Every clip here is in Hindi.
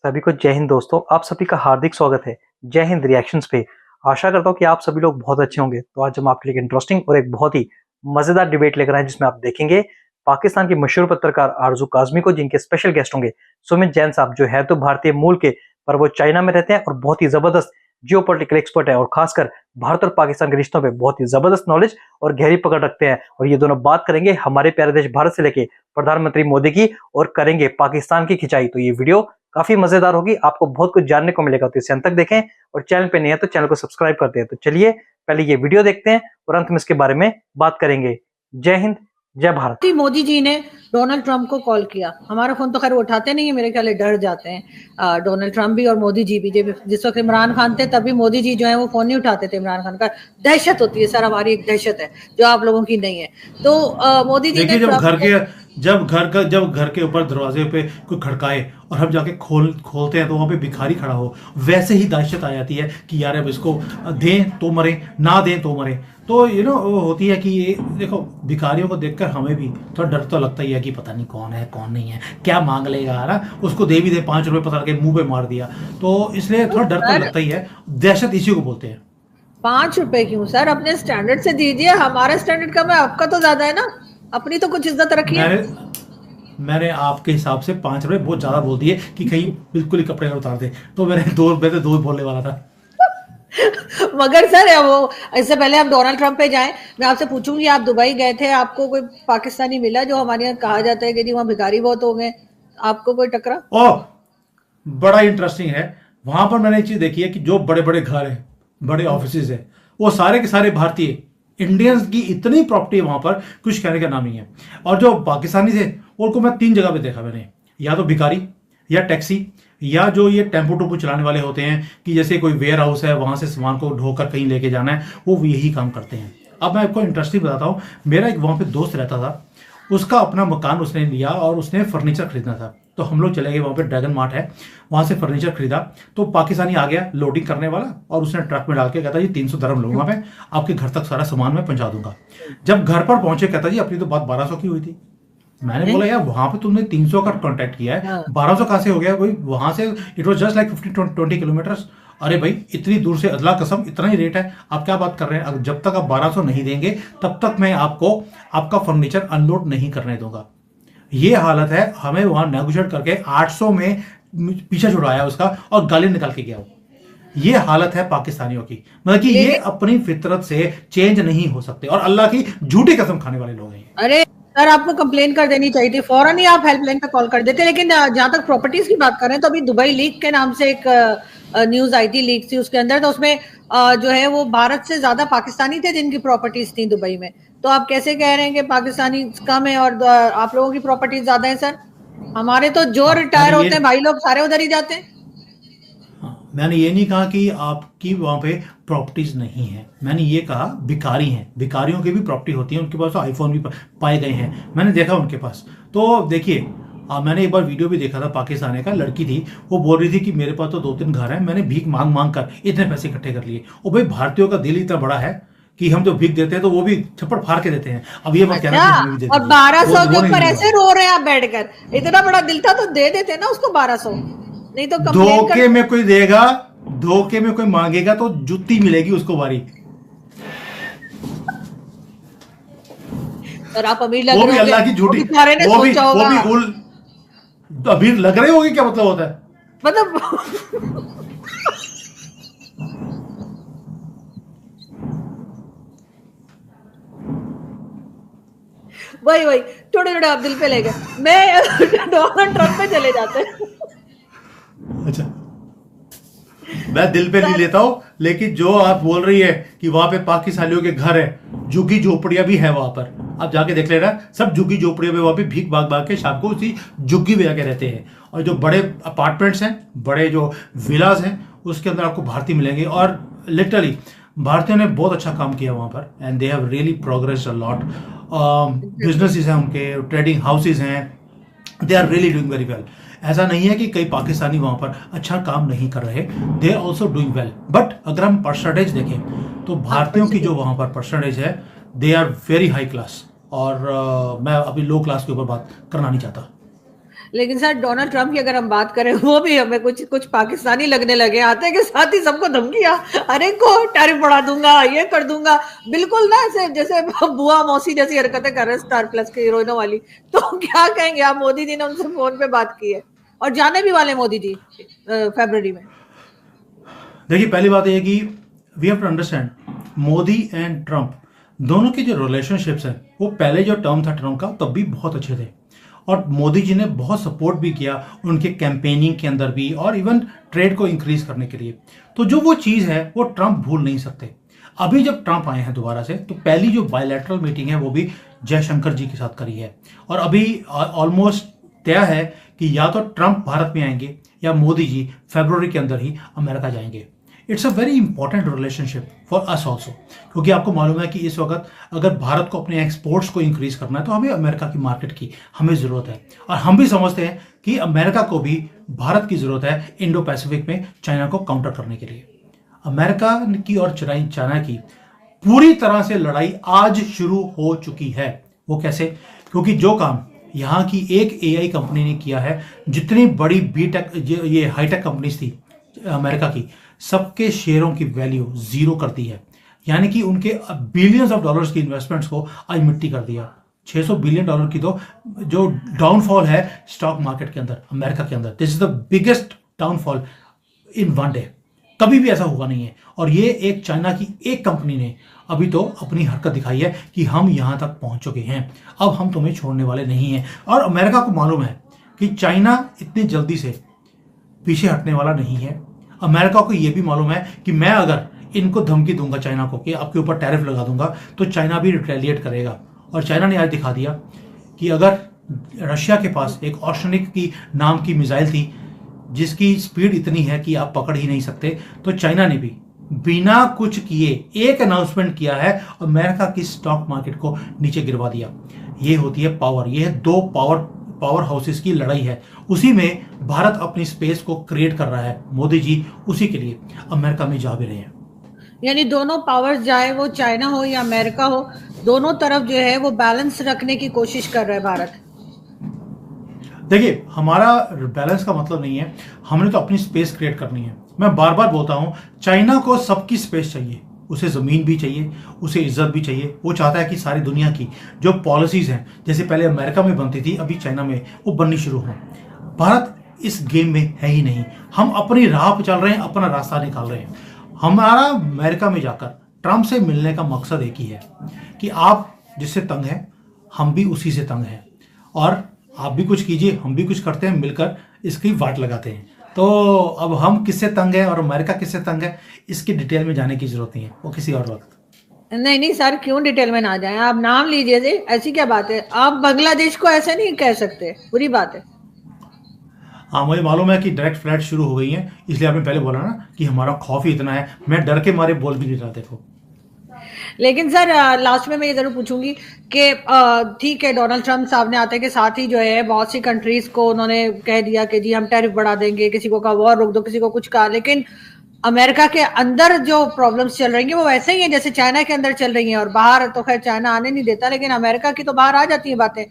सभी को जय हिंद दोस्तों, आप सभी का हार्दिक स्वागत है जय हिंद रिएक्शंस पे। आशा करता हूँ कि आप सभी लोग बहुत अच्छे होंगे। तो आज हम आपके लिए इंटरेस्टिंग और एक बहुत ही मजेदार डिबेट लेकर आए जिसमें आप देखेंगे पाकिस्तान की मशहूर पत्रकार आरजू काजमी को, जिनके स्पेशल गेस्ट होंगे सुमित जैन साहब, जो है तो भारतीय मूल के पर वो चाइना में रहते हैं और बहुत ही जबरदस्त जियोपॉलिटिकल एक्सपर्ट है और खासकर भारत और पाकिस्तान के रिश्तों पे बहुत ही जबरदस्त नॉलेज और गहरी पकड़ रखते हैं। और ये दोनों बात करेंगे हमारे प्यारे देश भारत से लेके प्रधानमंत्री मोदी की और करेंगे पाकिस्तान की खिंचाई। तो ये वीडियो काफी मजेदार होगी, आपको बहुत कुछ जानने को मिलेगा। तो इसे अंत तक देखें और चैनल पे नहीं है तो चैनल को सब्सक्राइब करते हैं। तो चलिए पहले ये वीडियो देखते हैं और अंत में इसके बारे में बात करेंगे। जय हिंद, जय भारत। मोदी जी ने डोनाल्ड ट्रंप को कॉल किया। हमारा फोन तो खैर उठाते नहीं है, मेरे ख्याल डर जाते हैं डोनाल्ड ट्रंप भी और मोदी जी भी। जिस वक्त इमरान खान थे तभी मोदी जी जो है वो फोन नहीं उठाते थे इमरान खान का। दहशत होती है सर, हमारी एक दहशत है जो आप लोगों की नहीं है। तो मोदी जी ने जब घर के ऊपर दरवाजे पे कोई खड़काए और हम जाके खोलते हैं तो वहां पे भिखारी खड़ा हो, वैसे ही दहशत आ जाती है कि यार अब इसको दें तो मरे, ना दें तो मरे। तो होती है कि ये देखो, भिखारियों को देखकर हमें भी थोड़ा डर तो लगता ही है कि पता नहीं कौन है कौन नहीं है, क्या मांग लेगा ना, उसको दे भी दे 5 रुपए पता लगे मुंह पे मार दिया, तो इसलिए थोड़ा डर तो लगता ही है। दहशत इसी को बोलते हैं। 5 रुपए क्यों सर, अपने स्टैंडर्ड से दीजिए। हमारा स्टैंडर्ड कम है, आपका तो ज्यादा है ना। अपनी तो कुछ इज्जत रखिए। मैंने आपके हिसाब से 5 रुपए बहुत ज्यादा बोल दिए कि कहीं बिल्कुल ही कपड़े उतार दे, तो मैंने 2 रुपए से 2 बोलने वाला था। मगर सर वो इससे पहले आप डोनाल्ड ट्रंप पे जाएं, मैं आपसे पूछूंगी, आप दुबई गए थे, आपको कोई पाकिस्तानी मिला? जो हमारे यहाँ कहा जाता है कि वहाँ भिखारी बहुत हो गए, आपको कोई टकरा? ओह, बड़ा इंटरेस्टिंग है। वहां पर मैंने एक चीज देखी है कि जो बड़े बड़े घर है, बड़े ऑफिस है, वो सारे के सारे भारतीय इंडियंस की इतनी प्रॉपर्टी है वहां पर, कुछ कहने का नाम नहीं है। और जो पाकिस्तानी थे उनको मैं 3 जगह पे देखा मैंने, या तो भिखारी, या टैक्सी, या जो ये टेम्पो टूपो चलाने वाले होते हैं कि जैसे कोई वेयर हाउस है, वहां से सामान को ढोकर कहीं लेके जाना है, वो यही काम करते हैं। अब मैं आपको इंटरेस्टिंग बताता हूँ। मेरा एक वहां पे दोस्त रहता था, उसका अपना मकान उसने लिया और उसने फर्नीचर खरीदना था, तो हम लोग चले गए वहां पे, ड्रैगन मार्ट है, वहां से फर्नीचर खरीदा। तो पाकिस्तानी आ गया लोडिंग करने वाला और उसने ट्रक में डाल के कहता जी 300 दरम लूंगा मैं, आपके घर तक सारा सामान मैं पहुंचा दूंगा। जब घर पर पहुंचे कहता जी अपनी तो बात 1200 की हुई थी। मैंने बोला यार वहां पे तुमने 300 का कॉन्टैक्ट किया है, 1200 कहां से हो गया? कोई वहां से it was just like 15-20 kilometre. अरे भाई इतनी दूर से, अल्लाह कसम इतना ही रेट है, आप क्या बात कर रहे हैं? जब तक आप 1200 नहीं देंगे तब तक मैं आपको आपका फर्नीचर अनलोड नहीं करने दूंगा। ये हालत है। हमें वहां नेगोशिएट करके 800 में पीछा छुड़ाया उसका और गाली निकाल के गया। ये हालत है पाकिस्तानियों की, मतलब कि ये अपनी फितरत से चेंज नहीं हो सकते और अल्लाह की झूठी कसम खाने वाले लोग हैं। अरे सर, आपको कंप्लेन कर देनी चाहिए थी, फौरन ही आप हेल्पलाइन पे कॉल कर देते। लेकिन जहां तक प्रॉपर्टीज की बात कर रहे हैं, तो अभी दुबई लीक के नाम से एक न्यूज आई थी, लीक थी उसके अंदर, तो उसमें जो है वो भारत से ज्यादा पाकिस्तानी थे जिनकी प्रॉपर्टीज थी दुबई में। तो आप कैसे कह रहे हैं कि पाकिस्तानी कम है और आप लोगों की प्रॉपर्टीज ज्यादा है? सर हमारे तो जो रिटायर होते हैं भाई लोग सारे उधर ही जाते हैं। मैंने ये नहीं कहा कि आपकी वहां पे प्रॉपर्टीज नहीं है, मैंने ये कहा भिखारी हैं, भिखारियों की भी प्रॉपर्टी होती है, उनके पास तो आईफोन भी पाए गए हैं, मैंने देखा उनके पास। तो देखिए मैंने एक बार वीडियो भी देखा था, पाकिस्तानी का लड़की थी, वो बोल रही थी कि मेरे पास तो 2-3 घर हैं, मैंने भीख मांग मांग कर इतने पैसे इकट्ठे कर लिए। और भाई भारतीयों का दिल इतना बड़ा है कि हम जो भीख देते हैं तो वो भी छप्पड़ फाड़ के देते हैं। अब ये मत कहना कि हमें भी और 1200 के ऊपर ऐसे रो रहे हैं आप बैठकर, इतना बड़ा दिल था तो दे देते ना उसको 1200, नहीं तो धोखे में कोई देगा, धोखे में कोई मांगेगा तो जुत्ती मिलेगी उसको बारी। और आप अमीर लग रहे हो, वो भी अल्लाह की झूठी, वो भी अमीर लग रहे होगे, क्या मतलब होता है? मतलब वही थोड़े थोड़े आप दिल पे ले गए। मैं डोनाल्ड ट्रंप पे चले जाते हैं। अच्छा, मैं दिल पे नहीं लेता हूं, लेकिन जो आप बोल रही है कि वहां पे पाकिस्तानियों के घर है, झुग्गी झोपड़ियां भी है वहां पर, आप जाके देख लेना, सब झुग्गी झोपड़ियों में वहां पे भीख भाग भाग के शाम को उसी झुग्गी में जाके रहते हैं। और जो बड़े अपार्टमेंट्स हैं, बड़े जो विलास हैं, उसके अंदर आपको भारतीय मिलेंगे। और लिटरली भारतीयों ने बहुत अच्छा काम किया वहां पर, and they have really progressed a lot. Businesses हैं उनके, ट्रेडिंग हाउसेज हैं, they are really doing very well. ऐसा नहीं है कि कई पाकिस्तानी वहां पर अच्छा काम नहीं कर रहे, they are also doing well. But अगर हम परसेंटेज देखें तो भारतीयों की जो वहां पर परसेंटेज है, they are very high class. और मैं अभी लो क्लास के ऊपर बात करना नहीं चाहता। लेकिन सर डोनाल्ड ट्रंप की अगर हम बात करें, वो भी हमें कुछ कुछ पाकिस्तानी लगने लगे, आते के साथ ही सबको धमकियां, अरे को टैरिफ बढ़ा दूंगा, ये कर दूंगा, बिल्कुल ना ऐसे जैसे बुआ मौसी जैसी हरकतें कर रहे हैं स्टार प्लस के हीरोइनों वाली। तो क्या कहेंगे आप? मोदी जी ने उनसे फोन पे बात की है और जाने भी वाले मोदी जी फरवरी में। देखिए, पहली बात यह कि we have to understand Modi and Trump दोनों के जो रिलेशनशिप्स हैं वो पहले जो टर्म था ट्रंप का तब भी बहुत अच्छे थे, और मोदी जी ने बहुत सपोर्ट भी किया उनके कैंपेनिंग के अंदर भी, और इवन ट्रेड को इंक्रीज करने के लिए। तो जो वो चीज़ है वो ट्रंप भूल नहीं सकते। अभी जब ट्रंप आए हैं दोबारा से, तो पहली जो बायलैटरल मीटिंग है वो भी जयशंकर जी के साथ करी है, और अभी ऑलमोस्ट तय है कि या तो ट्रंप भारत में आएंगे या मोदी जी फरवरी के अंदर ही अमेरिका जाएंगे। It's a very important relationship for us also, क्योंकि आपको मालूम है कि इस वक्त अगर भारत को अपने एक्सपोर्ट्स को इंक्रीज करना है तो हमें अमेरिका की मार्केट की हमें ज़रूरत है, और हम भी समझते हैं कि अमेरिका को भी भारत की ज़रूरत है इंडो पैसिफिक में चाइना को काउंटर करने के लिए। अमेरिका की और चाइना की पूरी तरह से लड़ाई आज शुरू हो चुकी है। वो कैसे? क्योंकि जो काम यहाँ की एक एआई कंपनी ने किया है, जितनी बड़ी बीटेक ये हाईटेक कंपनीज थी अमेरिका की, सबके शेयरों की वैल्यू जीरो कर दी है। यानी कि उनके बिलियंस ऑफ डॉलर्स की इन्वेस्टमेंट्स को आज मिट्टी कर दिया। 600 बिलियन डॉलर की तो जो डाउनफॉल है स्टॉक मार्केट के अंदर अमेरिका के अंदर, this is the biggest downfall in one day. कभी भी ऐसा हुआ नहीं है, और ये एक चाइना की एक कंपनी ने अभी तो अपनी हरकत दिखाई है कि हम यहां तक पहुंच चुके हैं, अब हम तुम्हें छोड़ने वाले नहीं हैं। और अमेरिका को मालूम है कि चाइना इतनी जल्दी से पीछे हटने वाला नहीं है। अमेरिका को यह भी मालूम है कि मैं अगर इनको धमकी दूंगा चाइना को कि आपके ऊपर टैरिफ लगा दूंगा, तो चाइना भी रिटेलिएट करेगा। और चाइना ने आज दिखा दिया कि अगर रशिया के पास एक ऑर्शनिक की नाम की मिसाइल थी जिसकी स्पीड इतनी है कि आप पकड़ ही नहीं सकते, तो चाइना ने भी बिना कुछ किए एक अनाउंसमेंट किया है, अमेरिका की स्टॉक मार्केट को नीचे गिरवा दिया। ये होती है पावर, ये है दो पावर हाउसेस की लड़ाई है। उसी में भारत अपनी स्पेस को क्रिएट कर रहा है, मोदी जी उसी के लिए अमेरिका में जा भी रहे हैं। यानी दोनों पावर्स, चाहे वो चाइना हो या अमेरिका हो, दोनों तरफ जो है वो बैलेंस रखने की कोशिश कर रहा है भारत। देखिए, हमारा बैलेंस का मतलब नहीं है, हमने तो अपनी स्पेस क्रिएट करनी है। मैं बार बार बोलता हूं, चाइना को सबकी स्पेस चाहिए, उसे ज़मीन भी चाहिए, उसे इज्जत भी चाहिए। वो चाहता है कि सारी दुनिया की जो पॉलिसीज़ हैं, जैसे पहले अमेरिका में बनती थी, अभी चाइना में वो बननी शुरू हों। भारत इस गेम में है ही नहीं। हम अपनी राह पर चल रहे हैं, अपना रास्ता निकाल रहे हैं। हमारा अमेरिका में जाकर ट्रंप से मिलने का मकसद एक ही है कि आप जिससे तंग हैं, हम भी उसी से तंग हैं, और आप भी कुछ कीजिए, हम भी कुछ करते हैं, मिलकर इसकी वाट लगाते हैं। तो अब हम किससे तंग है और अमेरिका किससे तंग है, इसकी डिटेल में जाने की जरूरत नहीं है, वो किसी और वक्त। नहीं सर, क्यों डिटेल में ना जाएं, आप नाम लीजिए जी, ऐसी क्या बात है? आप बांग्लादेश को ऐसे नहीं कह सकते, बुरी बात है। हाँ, मुझे मालूम है कि डायरेक्ट फ्लाइट शुरू हो गई है, इसलिए आपने पहले बोला ना कि हमारा खौफ ही इतना है। मैं डर के मारे बोल भी नहीं रहा, देखो। लेकिन सर लास्ट में मैं ये जरूर पूछूंगी कि ठीक है, डोनाल्ड ट्रंप सामने आते के साथ ही जो है बहुत सी कंट्रीज को उन्होंने कह दिया कि जी हम टैरिफ बढ़ा देंगे, किसी को कहा वॉर रोक दो, किसी को कुछ कहा। लेकिन अमेरिका के अंदर जो प्रॉब्लम्स चल रही हैं वो वैसे ही हैं जैसे चाइना के अंदर चल रही हैं, और बाहर तो खैर चाइना आने नहीं देता, लेकिन अमेरिका की तो बाहर आ जाती है बातें।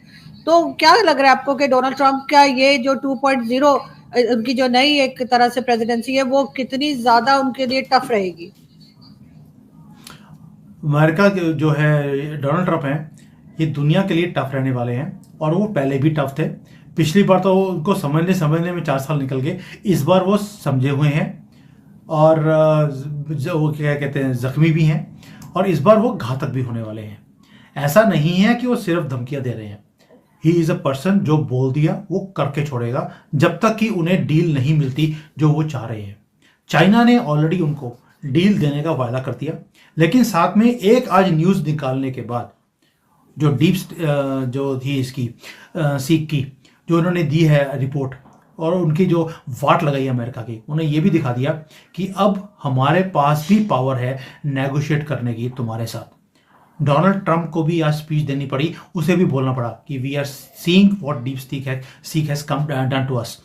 तो क्या लग रहा है आपको कि डोनाल्ड ट्रंप का ये जो 2.0 उनकी जो नई एक तरह से प्रेसिडेंसी है, वो कितनी ज्यादा उनके लिए टफ रहेगी? अमेरिका जो है डोनाल्ड ट्रंप हैं, ये दुनिया के लिए टफ रहने वाले हैं, और वो पहले भी टफ थे। पिछली बार तो उनको समझने में 4 साल निकल गए, इस बार वो समझे हुए हैं, और जो वो क्या कहते हैं, जख्मी भी हैं, और इस बार वो घातक भी होने वाले हैं। ऐसा नहीं है कि वो सिर्फ धमकियां दे रहे हैं। ही इज़ अ पर्सन, जो बोल दिया वो करके छोड़ेगा, जब तक कि उन्हें डील नहीं मिलती जो वो चाह रहे हैं। चाइना ने ऑलरेडी उनको डील देने का वायदा कर दिया, लेकिन साथ में एक आज न्यूज़ निकालने के बाद जो जो थी इसकी सीक की जो उन्होंने दी है रिपोर्ट, और उनकी जो वाट लगाई अमेरिका की, उन्हें ये भी दिखा दिया कि अब हमारे पास भी पावर है नेगोशिएट करने की तुम्हारे साथ। डोनाल्ड ट्रंप को भी आज स्पीच देनी पड़ी, उसे भी बोलना पड़ा कि we are seeing what DeepSeek has come done to us.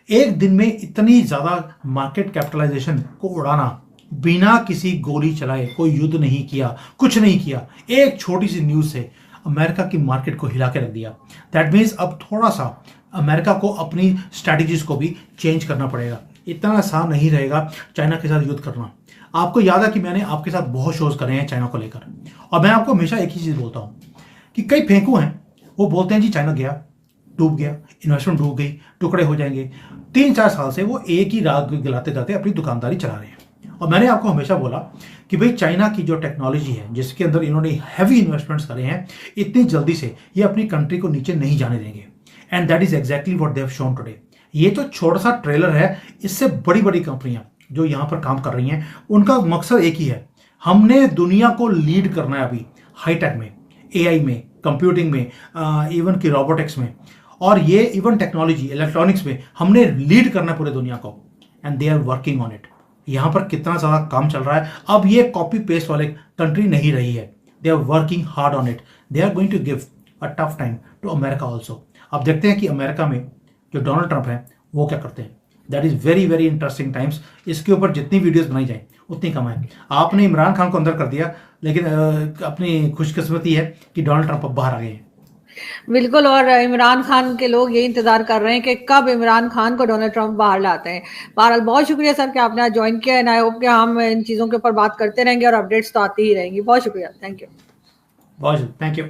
एक दिन में इतनी ज़्यादा मार्केट कैपिटलाइजेशन को उड़ाना, बिना किसी गोली चलाए, कोई युद्ध नहीं किया, कुछ नहीं किया, एक छोटी सी न्यूज़ से अमेरिका की मार्केट को हिला के रख दिया। दैट मीन्स अब थोड़ा सा अमेरिका को अपनी स्ट्रैटेजीज को भी चेंज करना पड़ेगा। इतना आसान नहीं रहेगा चाइना के साथ युद्ध करना। आपको याद है कि मैंने आपके साथ बहुत शोज करे हैं चाइना को लेकर, और मैं आपको हमेशा एक ही चीज़ बोलता हूँ कि कई फेंकू हैं, वो बोलते हैं जी चाइना गया, डूब गया, इन्वेस्टमेंट डूब गई, टुकड़े हो जाएंगे। 3-4 साल से वो एक ही राग गिलाते गाते अपनी दुकानदारी चला रहे हैं। और मैंने आपको हमेशा बोला कि भाई चाइना की जो टेक्नोलॉजी है जिसके अंदर इन्होंने हैवी इन्वेस्टमेंट्स करे हैं, इतनी जल्दी से ये अपनी कंट्री को नीचे नहीं जाने देंगे। And that is exactly what they have shown today. ये तो छोटा सा ट्रेलर है, इससे बड़ी बड़ी कंपनियां जो यहाँ पर काम कर रही हैं उनका मकसद एक ही है, हमने दुनिया को लीड करना है अभी हाईटेक में, एआई में, कंप्यूटिंग में, इवन की रोबोटिक्स में, और ये इवन टेक्नोलॉजी इलेक्ट्रॉनिक्स में हमने लीड करना है पूरे दुनिया को। And they are working on it. यहाँ पर कितना ज़्यादा काम चल रहा है। अब ये कॉपी पेस्ट वाले कंट्री नहीं रही है, they are working hard on it. They are going to give a tough time to America also. अब देखते हैं कि अमेरिका में जो डोनाल्ड ट्रंप है वो क्या करते हैं। That is very very interesting times. इसके ऊपर जितनी वीडियोस बनाई जाए उतनी कम है। आपने इमरान खान को अंदर कर दिया, लेकिन अपनी खुशकिस्मती है कि डोनाल्ड ट्रंप अब बाहर आ गए हैं। बिल्कुल, और इमरान खान के लोग ये इंतजार कर रहे हैं कि कब इमरान खान को डोनाल्ड ट्रंप बाहर लाते हैं। बहरहाल बहुत शुक्रिया सर कि आपने आज ज्वाइन किया, एंड आई होप कि हम इन चीज़ों के ऊपर बात करते रहेंगे और अपडेट्स तो आती ही रहेंगी। बहुत शुक्रिया, थैंक यू। बहुत थैंक यू।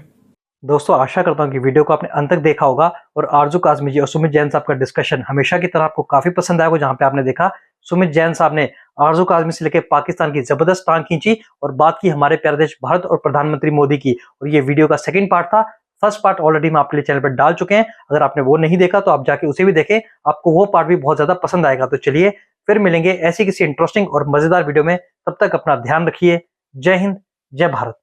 दोस्तों, आशा करता हूँ कि वीडियो को आपने अंत तक देखा होगा और आरजू काज़मी जी और सुमित जैन साहब का डिस्कशन हमेशा की तरह आपको काफी पसंद आया होगा। जहां पे आपने देखा सुमित जैन साहब ने आरजू काज़मी से लेकर पाकिस्तान की जबरदस्त टांग खींची और बात की हमारे प्यारे देश भारत और प्रधानमंत्री मोदी की। और ये वीडियो का सेकंड पार्ट था। फर्स्ट पार्ट ऑलरेडी हम आपके लिए चैनल पर डाल चुके हैं, अगर आपने वो नहीं देखा तो आप जाके उसे भी देखें, आपको वो पार्ट भी बहुत ज्यादा पसंद आएगा। तो चलिए फिर मिलेंगे ऐसी किसी इंटरेस्टिंग और मजेदार वीडियो में, तब तक अपना ध्यान रखिए। जय हिंद, जय भारत।